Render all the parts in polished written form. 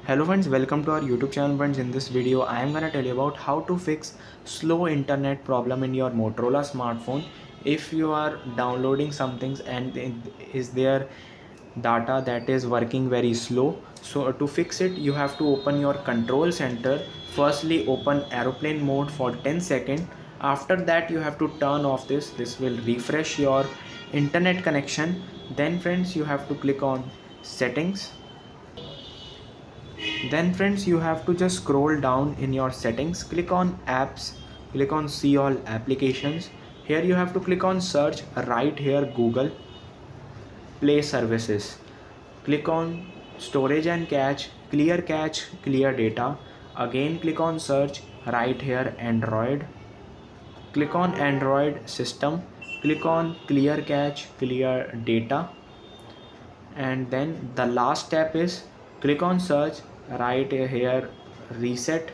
Hello friends, welcome to our YouTube channel friends. In this video I am gonna tell you about how to fix slow internet problem in your Motorola smartphone. If you are downloading some things and is there data that is working very slow, so to fix it you have to open your control center. Firstly open aeroplane mode for 10 seconds. After that you have to turn off this will refresh your internet connection. Then friends you have to click on settings. Then friends you have to just scroll down in your settings, click on apps, click on see all applications. Here you have to click on search, right here Google Play services. Click on storage and cache, clear data. Again click on search, right here Android. Click on Android system, click on clear cache, clear data. And then the last step is click on search, right here reset.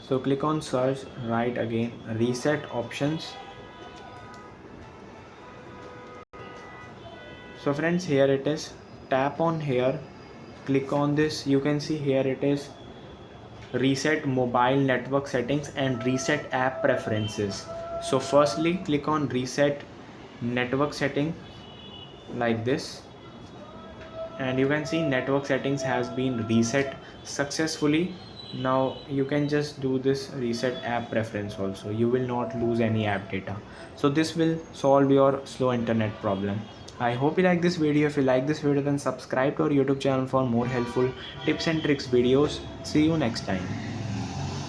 So click on search, right again reset options. So friends, here it is, tap on here, click on this. You can see here it is reset mobile network settings and reset app preferences. So firstly click on reset network setting like this, and you can see network settings has been reset successfully. Now you can just do this reset app preference also, you will not lose any app data. So this will solve your slow internet problem. I hope you like this video. If you like this video then subscribe to our YouTube channel for more helpful tips and tricks videos. See you next time.